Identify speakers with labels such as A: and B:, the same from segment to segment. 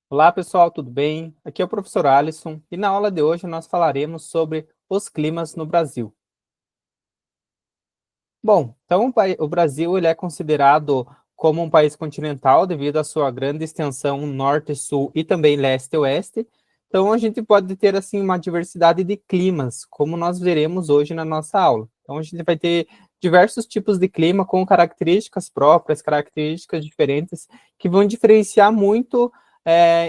A: Olá, pessoal, tudo bem? Aqui é o professor Alisson e na aula de hoje nós falaremos sobre os climas no Brasil. Bom, então o Brasil ele é considerado como um país continental devido à sua grande extensão norte-sul e também leste-oeste. Então a gente pode ter assim uma diversidade de climas, como nós veremos hoje na nossa aula. Então a gente vai ter diversos tipos de clima com características próprias, características diferentes, que vão diferenciar muito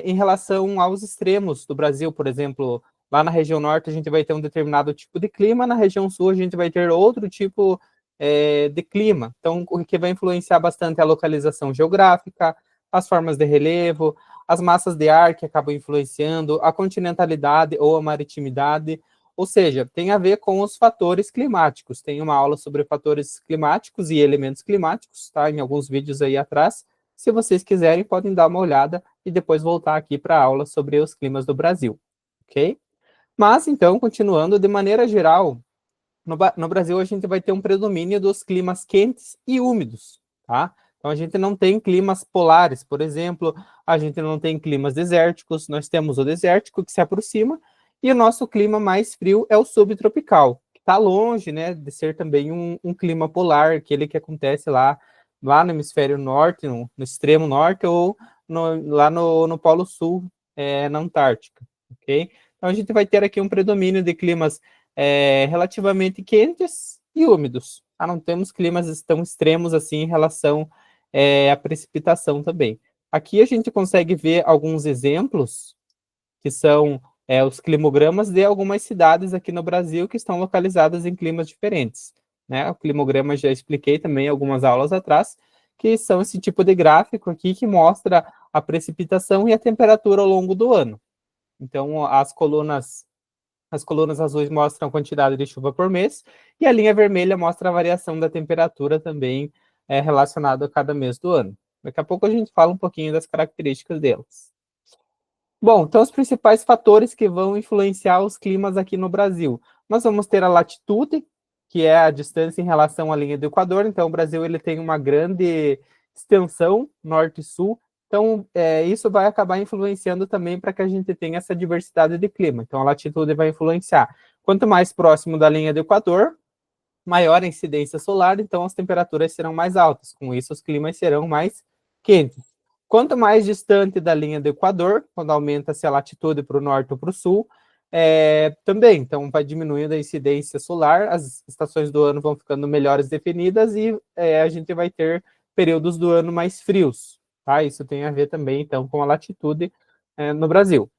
A: em relação aos extremos do Brasil. Por exemplo, lá na região norte a gente vai ter um determinado tipo de clima, na região sul a gente vai ter outro tipo de clima. Então, o que vai influenciar bastante é a localização geográfica, as formas de relevo, as massas de ar que acabam influenciando, a continentalidade ou a maritimidade, ou seja, tem a ver com os fatores climáticos. Tem uma aula sobre fatores climáticos e elementos climáticos, tá? Em alguns vídeos aí atrás. Se vocês quiserem, podem dar uma olhada e depois voltar aqui para a aula sobre os climas do Brasil, ok? Mas, então, continuando, de maneira geral, no Brasil, a gente vai ter um predomínio dos climas quentes e úmidos, tá? Então, a gente não tem climas polares, por exemplo, a gente não tem climas desérticos, nós temos o desértico que se aproxima, e o nosso clima mais frio é o subtropical, que está longe, né, de ser também um clima polar, aquele que acontece lá no hemisfério norte, no extremo norte, ou lá no Polo Sul, na Antártica, ok? Então, a gente vai ter aqui um predomínio de climas relativamente quentes e úmidos. Não temos climas tão extremos assim em relação à precipitação também. Aqui a gente consegue ver alguns exemplos, que são os climogramas de algumas cidades aqui no Brasil que estão localizadas em climas diferentes. Né? O climograma já expliquei também algumas aulas atrás, que são esse tipo de gráfico aqui que mostra a precipitação e a temperatura ao longo do ano. Então, as colunas azuis mostram a quantidade de chuva por mês e a linha vermelha mostra a variação da temperatura também relacionada a cada mês do ano. Daqui a pouco a gente fala um pouquinho das características delas. Bom, então os principais fatores que vão influenciar os climas aqui no Brasil. Nós vamos ter a latitude, que é a distância em relação à linha do Equador. Então, o Brasil ele tem uma grande extensão norte e sul. Então, isso vai acabar influenciando também para que a gente tenha essa diversidade de clima. Então, a latitude vai influenciar. Quanto mais próximo da linha do Equador, maior a incidência solar, então as temperaturas serão mais altas. Com isso, os climas serão mais quentes. Quanto mais distante da linha do Equador, quando aumenta-se a latitude para o norte ou para o sul, também, então vai diminuindo a incidência solar, as estações do ano vão ficando melhores definidas e a gente vai ter períodos do ano mais frios, tá? Isso tem a ver também, então, com a latitude no Brasil.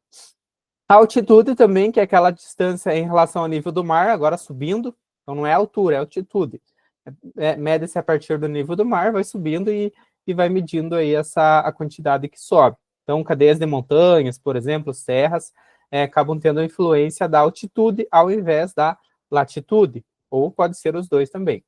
A: A altitude também, que é aquela distância em relação ao nível do mar, agora subindo, então não é altura, é altitude. Mede-se a partir do nível do mar, vai subindo e vai medindo aí a quantidade que sobe. Então, cadeias de montanhas, por exemplo, serras, acabam tendo a influência da altitude ao invés da latitude, ou pode ser os dois também.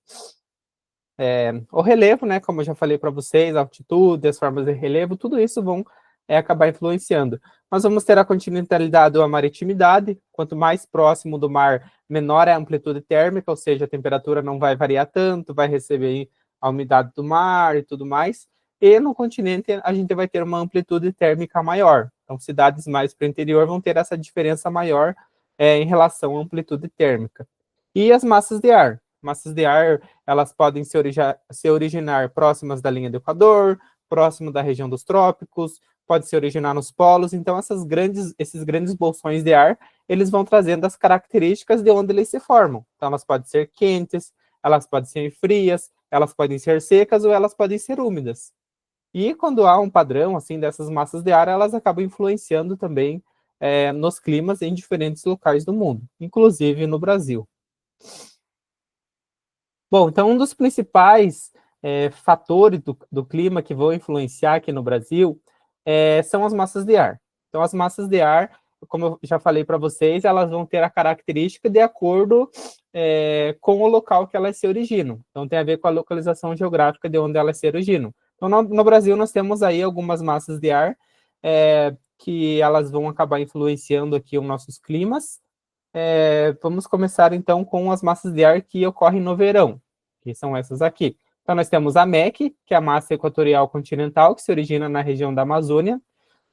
A: O relevo, né, como eu já falei para vocês, a altitude, as formas de relevo, tudo isso vão acabar influenciando. Nós vamos ter a continentalidade ou a maritimidade, quanto mais próximo do mar, menor é a amplitude térmica, ou seja, a temperatura não vai variar tanto, vai receber a umidade do mar e tudo mais. E no continente a gente vai ter uma amplitude térmica maior. Então, cidades mais para o interior vão ter essa diferença maior em relação à amplitude térmica. E as massas de ar. Massas de ar, elas podem se originar próximas da linha do Equador, próximo da região dos trópicos, pode se originar nos polos. Então, esses grandes bolsões de ar, eles vão trazendo as características de onde eles se formam. Então, elas podem ser quentes, elas podem ser frias, elas podem ser secas ou elas podem ser úmidas. E quando há um padrão assim dessas massas de ar, elas acabam influenciando também nos climas em diferentes locais do mundo, inclusive no Brasil. Bom, então um dos principais fatores do clima que vão influenciar aqui no Brasil são as massas de ar. Então, as massas de ar, como eu já falei para vocês, elas vão ter a característica de acordo com o local que elas se originam. Então, tem a ver com a localização geográfica de onde elas se originam. Então, no Brasil, nós temos aí algumas massas de ar que elas vão acabar influenciando aqui os nossos climas. Vamos começar, então, com as massas de ar que ocorrem no verão, que são essas aqui. Então, nós temos a MEC, que é a massa equatorial continental, que se origina na região da Amazônia.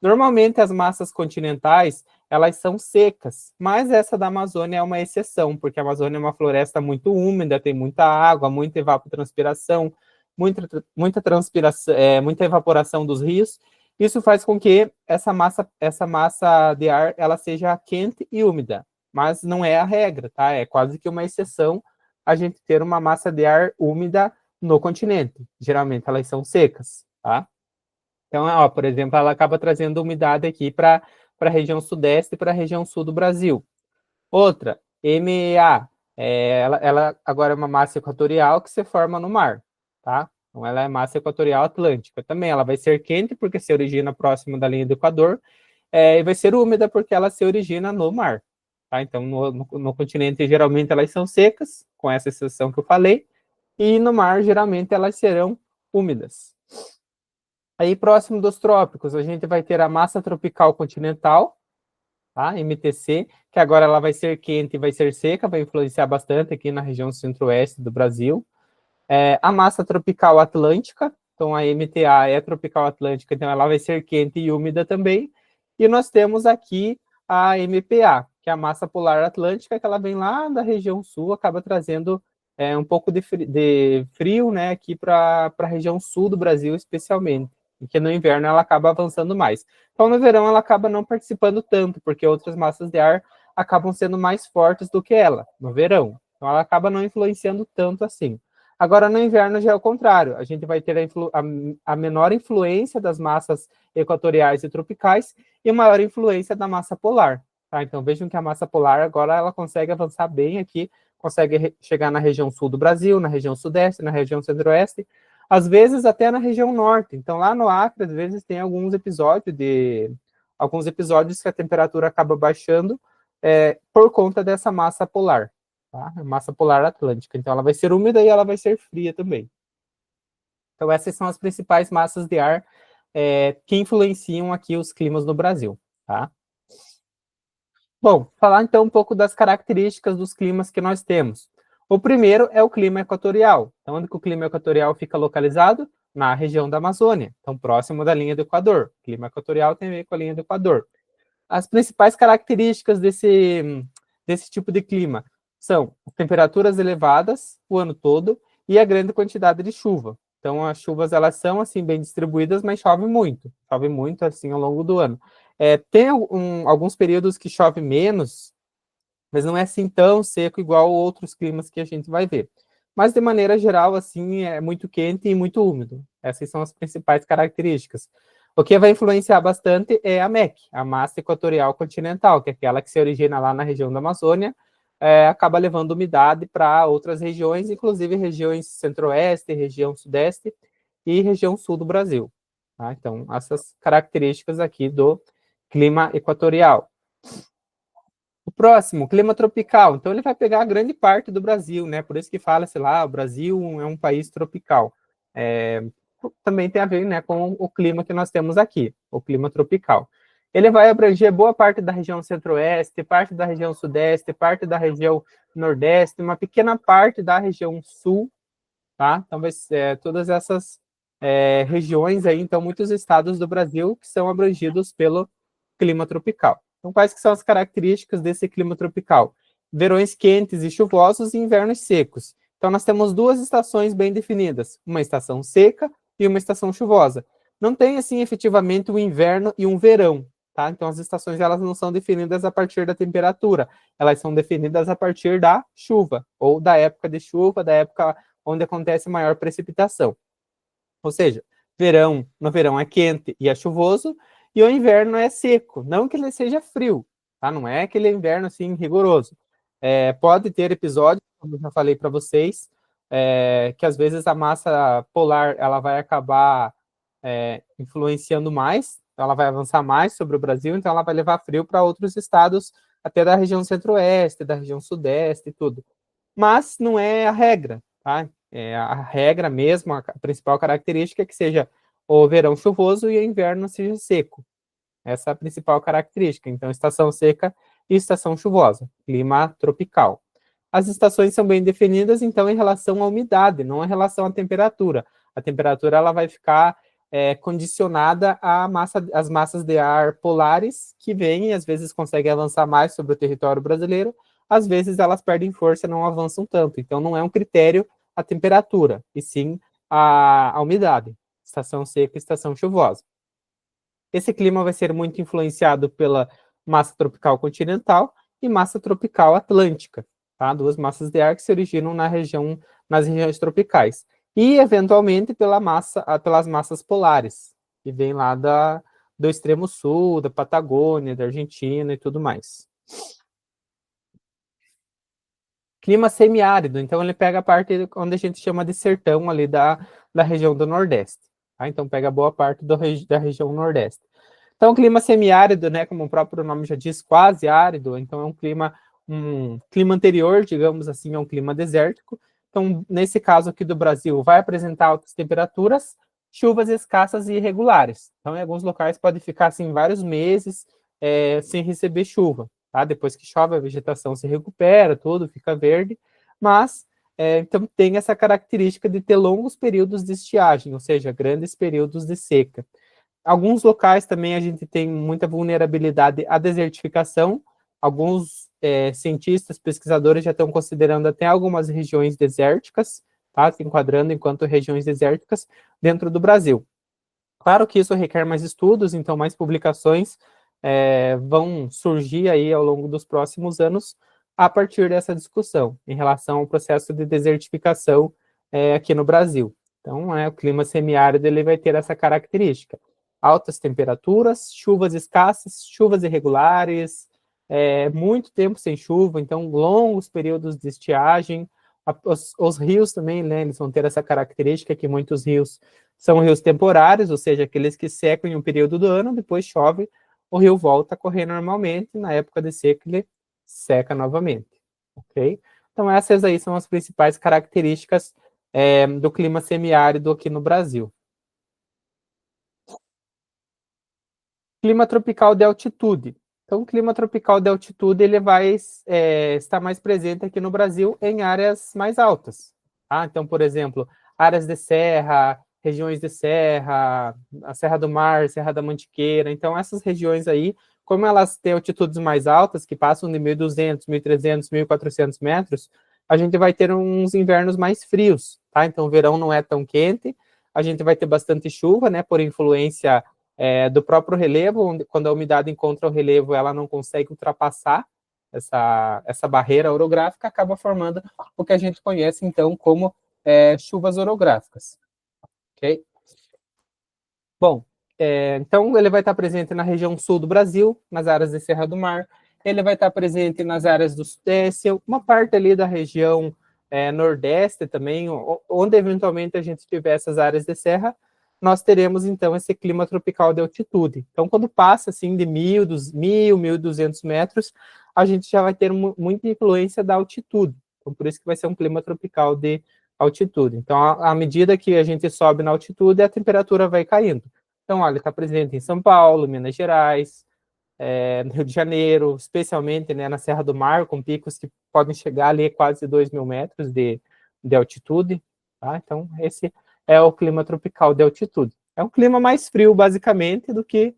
A: Normalmente, as massas continentais, elas são secas, mas essa da Amazônia é uma exceção, porque a Amazônia é uma floresta muito úmida, tem muita água, muita evapotranspiração, muita transpiração, muita evaporação dos rios. Isso faz com que essa massa de ar ela seja quente e úmida, mas não é a regra, tá? É quase que uma exceção a gente ter uma massa de ar úmida no continente. Geralmente elas são secas, tá? Então, ó, por exemplo, ela acaba trazendo umidade aqui para a região sudeste e para a região sul do Brasil. Outra, MEA, ela agora é uma massa equatorial que se forma no mar, tá? Então, ela é massa equatorial atlântica também. Ela vai ser quente porque se origina próximo da linha do Equador, e vai ser úmida porque ela se origina no mar, tá? Então, no continente, geralmente, elas são secas, com essa exceção que eu falei, e no mar, geralmente, elas serão úmidas. Aí, próximo dos trópicos, a gente vai ter a massa tropical continental, tá? MTC, que agora ela vai ser quente e vai ser seca, vai influenciar bastante aqui na região centro-oeste do Brasil. A massa tropical atlântica, então a MTA é tropical atlântica, então ela vai ser quente e úmida também. E nós temos aqui a MPA, que é a massa polar atlântica, que ela vem lá da região sul, acaba trazendo um pouco de frio, né, aqui para a região sul do Brasil, especialmente, e que no inverno ela acaba avançando mais. Então, no verão, ela acaba não participando tanto, porque outras massas de ar acabam sendo mais fortes do que ela, no verão. Então, ela acaba não influenciando tanto assim. Agora, no inverno já é o contrário. A gente vai ter a menor influência das massas equatoriais e tropicais e maior influência da massa polar. Tá? Então, vejam que a massa polar agora ela consegue avançar bem aqui, consegue chegar na região sul do Brasil, na região sudeste, na região centro-oeste, às vezes até na região norte. Então, lá no Acre, às vezes tem alguns episódios que a temperatura acaba baixando por conta dessa massa polar. Tá? Massa polar atlântica. Então, ela vai ser úmida e ela vai ser fria também. Então, essas são as principais massas de ar que influenciam aqui os climas no Brasil. Tá? Bom, falar então um pouco das características dos climas que nós temos. O primeiro é o clima equatorial. Então, onde que o clima equatorial fica localizado? Na região da Amazônia, então próximo da linha do Equador. O clima equatorial tem a ver com a linha do Equador. As principais características desse tipo de clima são temperaturas elevadas o ano todo e a grande quantidade de chuva. Então, as chuvas elas são assim bem distribuídas, mas chove muito assim ao longo do ano. Tem alguns períodos que chove menos, mas não é assim tão seco igual outros climas que a gente vai ver. Mas, de maneira geral, assim, é muito quente e muito úmido. Essas são as principais características. O que vai influenciar bastante é a MEC, a massa equatorial continental, que é aquela que se origina lá na região da Amazônia, acaba levando umidade para outras regiões, inclusive regiões centro-oeste, região sudeste e região sul do Brasil. Tá? Então, essas características aqui do clima equatorial. O próximo, clima tropical. Então, ele vai pegar a grande parte do Brasil, né? Por isso que fala, sei lá, o Brasil é um país tropical. Também tem a ver, né, com o clima que nós temos aqui, o clima tropical. Ele vai abranger boa parte da região centro-oeste, parte da região sudeste, parte da região nordeste, uma pequena parte da região sul, tá? Então, todas essas regiões aí, então, muitos estados do Brasil que são abrangidos pelo clima tropical. Então, quais que são as características desse clima tropical? Verões quentes e chuvosos e invernos secos. Então, nós temos duas estações bem definidas, uma estação seca e uma estação chuvosa. Não tem, assim, efetivamente um inverno e um verão, tá? Então, as estações, elas não são definidas a partir da temperatura, elas são definidas a partir da chuva, ou da época de chuva, da época onde acontece maior precipitação. Ou seja, no verão é quente e é chuvoso, e o inverno é seco. Não que ele seja frio, tá? Não é aquele inverno assim rigoroso. Pode ter episódios, como eu já falei para vocês, que às vezes a massa polar ela vai acabar influenciando mais, então ela vai avançar mais sobre o Brasil, então ela vai levar frio para outros estados, até da região centro-oeste, da região sudeste e tudo. Mas não é a regra, tá? A regra mesmo, a principal característica é que seja o verão chuvoso e o inverno seja seco. Essa é a principal característica. Então, estação seca e estação chuvosa, clima tropical. As estações são bem definidas, então, em relação à umidade, não em relação à temperatura. A temperatura ela vai ficar condicionada às massas de ar polares que vêm e às vezes conseguem avançar mais sobre o território brasileiro, às vezes elas perdem força e não avançam tanto. Então não é um critério a temperatura, e sim a umidade, estação seca e estação chuvosa. Esse clima vai ser muito influenciado pela massa tropical continental e massa tropical atlântica, tá? Duas massas de ar que se originam nas regiões tropicais. E, eventualmente, pelas massas polares, que vêm lá do extremo sul, da Patagônia, da Argentina e tudo mais. Clima semiárido, então ele pega a parte onde a gente chama de sertão ali da região do Nordeste. Tá? Então pega boa parte da região Nordeste. Então, clima semiárido, né, como o próprio nome já diz, quase árido, então é um clima anterior, digamos assim, a um clima desértico. Então, nesse caso aqui do Brasil, vai apresentar altas temperaturas, chuvas escassas e irregulares. Então, em alguns locais pode ficar assim vários meses sem receber chuva. Tá? Depois que chove, a vegetação se recupera, tudo fica verde, mas então tem essa característica de ter longos períodos de estiagem, ou seja, grandes períodos de seca. Alguns locais também a gente tem muita vulnerabilidade à desertificação. Alguns cientistas, pesquisadores já estão considerando até algumas regiões desérticas, tá? Se enquadrando enquanto regiões desérticas dentro do Brasil. Claro que isso requer mais estudos, então mais publicações vão surgir aí ao longo dos próximos anos a partir dessa discussão em relação ao processo de desertificação aqui no Brasil. Então, o clima semiárido ele vai ter essa característica: altas temperaturas, chuvas escassas, chuvas irregulares, muito tempo sem chuva, então longos períodos de estiagem. Os rios também, né, eles vão ter essa característica que muitos rios são rios temporários, ou seja, aqueles que secam em um período do ano, depois chove, o rio volta a correr normalmente, na época de seca ele seca novamente, ok? Então essas aí são as principais características do clima semiárido aqui no Brasil. Clima tropical de altitude. Então, o clima tropical de altitude ele vai estar mais presente aqui no Brasil em áreas mais altas. Tá? Então, por exemplo, áreas de serra, regiões de serra, a Serra do Mar, Serra da Mantiqueira. Então, essas regiões aí, como elas têm altitudes mais altas, que passam de 1.200, 1.300, 1.400 metros, a gente vai ter uns invernos mais frios. Tá? Então, o verão não é tão quente, a gente vai ter bastante chuva, né, por influência do próprio relevo, onde, quando a umidade encontra o relevo, ela não consegue ultrapassar essa barreira orográfica, acaba formando o que a gente conhece, então, como chuvas orográficas. Ok? Bom, então ele vai estar presente na região sul do Brasil, nas áreas de Serra do Mar, ele vai estar presente nas áreas do Sudeste, uma parte ali da região Nordeste também, onde eventualmente a gente tiver essas áreas de serra, nós teremos então esse clima tropical de altitude. Então, quando passa assim de 1.200 metros, a gente já vai ter muita influência da altitude. Então, por isso que vai ser um clima tropical de altitude. Então, à medida que a gente sobe na altitude, a temperatura vai caindo. Então, olha, está presente em São Paulo, Minas Gerais, no Rio de Janeiro, especialmente na Serra do Mar, com picos que podem chegar ali a quase 2.000 metros de altitude. Tá? Então, esse é o clima tropical de altitude. É um clima mais frio, basicamente, do que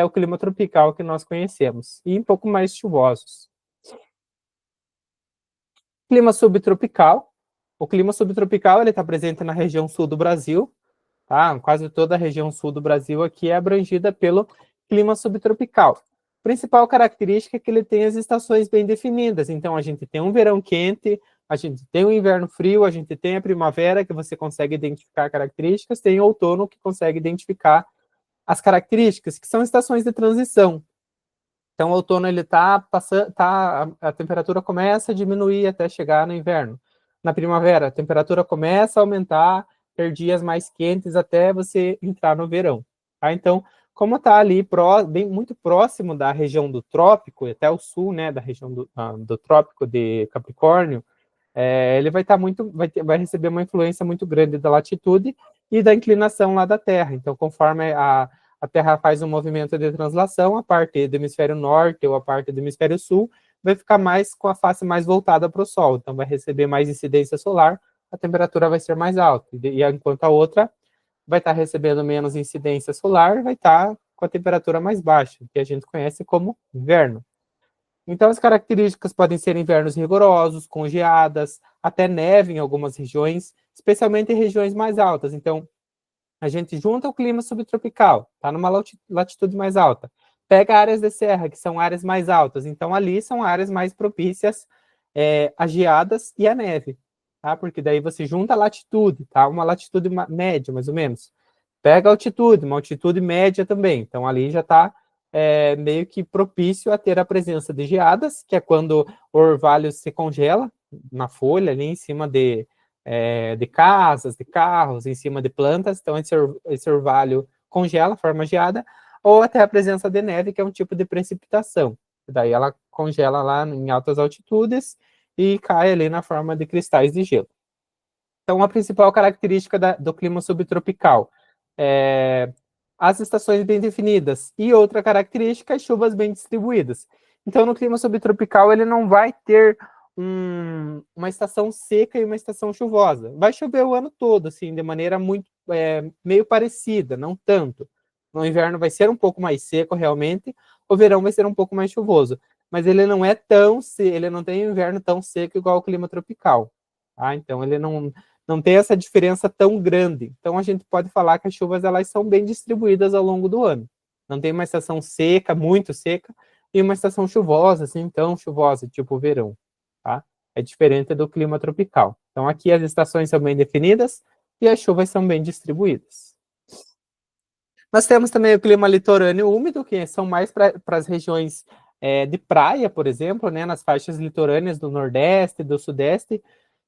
A: o clima tropical que nós conhecemos, e um pouco mais chuvosos. Clima subtropical. O clima subtropical está presente na região sul do Brasil, tá? Quase toda a região sul do Brasil aqui é abrangida pelo clima subtropical. A principal característica é que ele tem as estações bem definidas. Então, a gente tem um verão quente, a gente tem um inverno frio, a gente tem a primavera, que você consegue identificar características, tem o outono, que consegue identificar as características, que são estações de transição. Então, o outono ele a temperatura começa a diminuir até chegar no inverno. Na primavera, a temperatura começa a aumentar, ter dias mais quentes até você entrar no verão. Tá? Então, como está ali muito próximo da região do trópico, até o sul, né, da região do trópico de Capricórnio, ele vai receber uma influência muito grande da latitude e da inclinação lá da Terra. Então, conforme a Terra faz um movimento de translação, a parte do hemisfério norte ou a parte do hemisfério sul vai ficar mais com a face mais voltada para o Sol. Então, vai receber mais incidência solar, a temperatura vai ser mais alta. Enquanto a outra vai estar recebendo menos incidência solar, vai estar com a temperatura mais baixa, que a gente conhece como inverno. Então, as características podem ser invernos rigorosos, com geadas, até neve em algumas regiões, especialmente em regiões mais altas. Então, a gente junta o clima subtropical, está numa latitude mais alta, pega áreas de serra, que são áreas mais altas, então ali são áreas mais propícias a geadas e a neve, tá? Porque daí você junta a latitude, tá? Uma latitude média, mais ou menos. Pega a altitude, uma altitude média também, então ali já está meio que propício a ter a presença de geadas, que é quando o orvalho se congela na folha, ali em cima de casas, de carros, em cima de plantas, então esse orvalho congela, forma geada, ou até a presença de neve, que é um tipo de precipitação. Daí ela congela lá em altas altitudes e cai ali na forma de cristais de gelo. Então, a principal característica do clima subtropical é as estações bem definidas e outra característica, as chuvas bem distribuídas. Então, no clima subtropical, ele não vai ter uma estação seca e uma estação chuvosa. Vai chover o ano todo, assim, de maneira muito meio parecida, não tanto. No inverno vai ser um pouco mais seco, realmente. O verão vai ser um pouco mais chuvoso. Mas ele não é ele não tem um inverno tão seco igual o clima tropical. Tá? Então, ele não tem essa diferença tão grande. Então, a gente pode falar que as chuvas elas são bem distribuídas ao longo do ano. Não tem uma estação seca, muito seca, e uma estação chuvosa, assim, tão chuvosa, tipo o verão. Tá? É diferente do clima tropical. Então, aqui as estações são bem definidas e as chuvas são bem distribuídas. Nós temos também o clima litorâneo úmido, que são mais para as regiões de praia, por exemplo, né, nas faixas litorâneas do Nordeste e do Sudeste,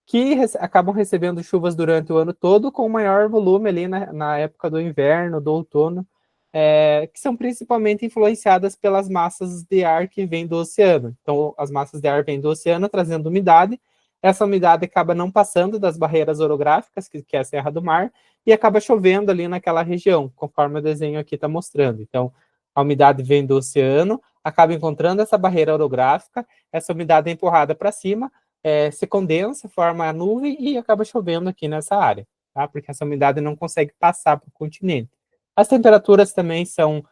A: que acabam recebendo chuvas durante o ano todo, com maior volume ali na época do inverno, do outono, que são principalmente influenciadas pelas massas de ar que vêm do oceano. Então, as massas de ar vêm do oceano trazendo umidade, essa umidade acaba não passando das barreiras orográficas, que é a Serra do Mar, e acaba chovendo ali naquela região, conforme o desenho aqui está mostrando. Então, a umidade vem do oceano, acaba encontrando essa barreira orográfica, essa umidade é empurrada para cima, se condensa, forma a nuvem e acaba chovendo aqui nessa área, tá? Porque essa umidade não consegue passar para o continente. As temperaturas também são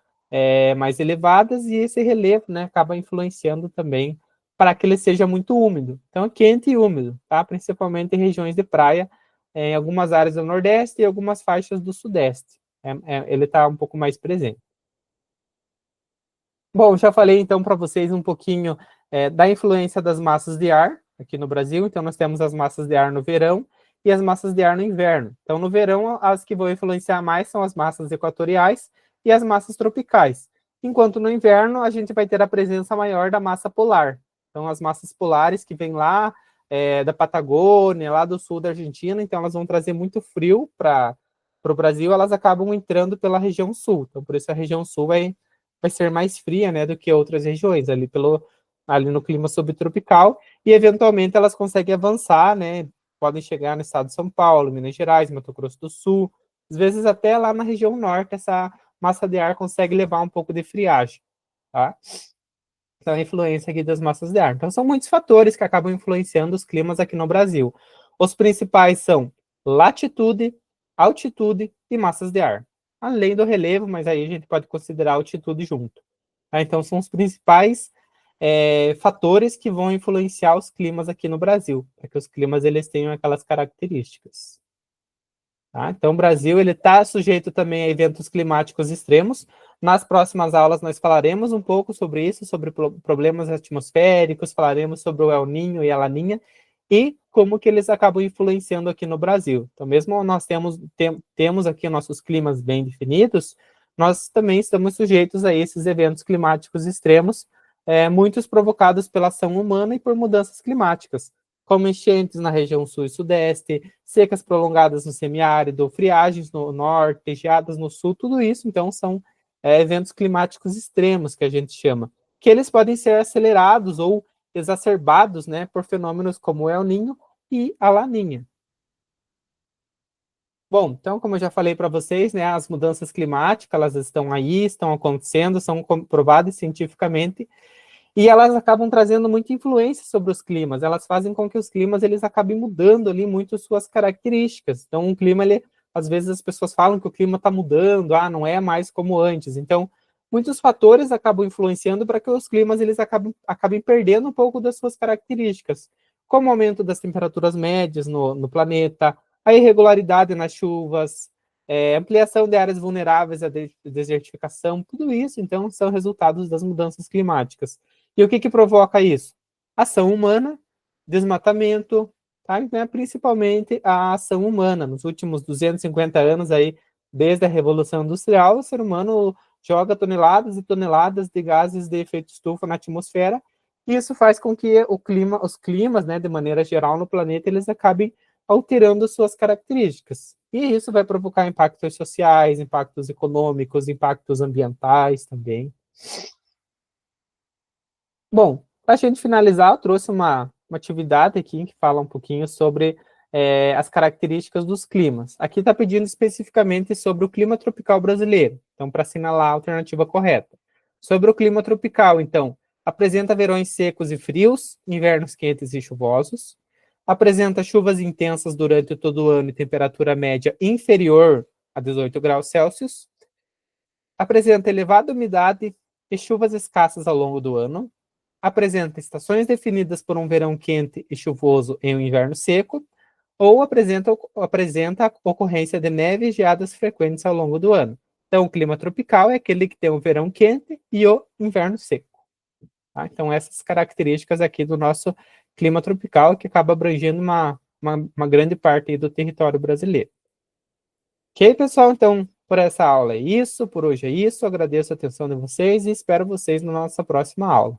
A: mais elevadas e esse relevo, né, acaba influenciando também para que ele seja muito úmido. Então, é quente e úmido, tá? Principalmente em regiões de praia, em algumas áreas do Nordeste e algumas faixas do Sudeste. Ele está um pouco mais presente. Bom, já falei então para vocês um pouquinho da influência das massas de ar aqui no Brasil. Então, nós temos as massas de ar no verão e as massas de ar no inverno. Então, no verão, as que vão influenciar mais são as massas equatoriais e as massas tropicais. Enquanto no inverno, a gente vai ter a presença maior da massa polar. Então, as massas polares que vêm lá da Patagônia, lá do sul da Argentina, então elas vão trazer muito frio para o Brasil, elas acabam entrando pela região sul. Então, por isso a região sul vai ser mais fria, né, do que outras regiões, ali no clima subtropical, e eventualmente elas conseguem avançar, né, podem chegar no estado de São Paulo, Minas Gerais, Mato Grosso do Sul, às vezes até lá na região norte, essa massa de ar consegue levar um pouco de friagem, tá? Então, a influência aqui das massas de ar. Então, são muitos fatores que acabam influenciando os climas aqui no Brasil. Os principais são latitude, altitude e massas de ar. Além do relevo, mas aí a gente pode considerar a altitude junto. Tá? Então, são os principais fatores que vão influenciar os climas aqui no Brasil, para que os climas eles tenham aquelas características. Tá? Então, o Brasil está sujeito também a eventos climáticos extremos. Nas próximas aulas, nós falaremos um pouco sobre isso, sobre problemas atmosféricos, falaremos sobre o El Niño e a Laninha, e como que eles acabam influenciando aqui no Brasil. Então, mesmo nós temos aqui nossos climas bem definidos, nós também estamos sujeitos a esses eventos climáticos extremos, muitos provocados pela ação humana e por mudanças climáticas, como enchentes na região sul e sudeste, secas prolongadas no semiárido, friagens no norte, geadas no sul, tudo isso, então, são eventos climáticos extremos, que a gente chama, que eles podem ser acelerados ou exacerbados, né, por fenômenos como o El Niño e a Laninha. Bom, então, como eu já falei para vocês, né, as mudanças climáticas, elas estão aí, estão acontecendo, são comprovadas cientificamente, e elas acabam trazendo muita influência sobre os climas. Elas fazem com que os climas eles acabem mudando ali muito suas características. Então, um clima, ele, às vezes as pessoas falam que o clima está mudando, não é mais como antes. Então, muitos fatores acabam influenciando para que os climas eles acabem perdendo um pouco das suas características, como o aumento das temperaturas médias no planeta, a irregularidade nas chuvas, ampliação de áreas vulneráveis à desertificação, tudo isso, então, são resultados das mudanças climáticas. E o que provoca isso? Ação humana, desmatamento, tá? Então, principalmente a ação humana. Nos últimos 250 anos, aí, desde a Revolução Industrial, o ser humano joga toneladas e toneladas de gases de efeito estufa na atmosfera, e isso faz com que os climas, né, de maneira geral no planeta, eles acabem alterando suas características. E isso vai provocar impactos sociais, impactos econômicos, impactos ambientais também. Bom, para a gente finalizar, eu trouxe uma atividade aqui que fala um pouquinho sobre as características dos climas. Aqui está pedindo especificamente sobre o clima tropical brasileiro, então, para assinalar a alternativa correta. Sobre o clima tropical, então, apresenta verões secos e frios, invernos quentes e chuvosos, apresenta chuvas intensas durante todo o ano e temperatura média inferior a 18 graus Celsius, apresenta elevada umidade e chuvas escassas ao longo do ano, apresenta estações definidas por um verão quente e chuvoso em um inverno seco, ou apresenta a ocorrência de neve e geadas frequentes ao longo do ano. Então, o clima tropical é aquele que tem o verão quente e o inverno seco. Tá? Então, essas características aqui do nosso clima tropical, que acaba abrangendo uma grande parte aí do território brasileiro. Ok, pessoal? Então, por essa aula é isso, por hoje é isso. Agradeço a atenção de vocês e espero vocês na nossa próxima aula.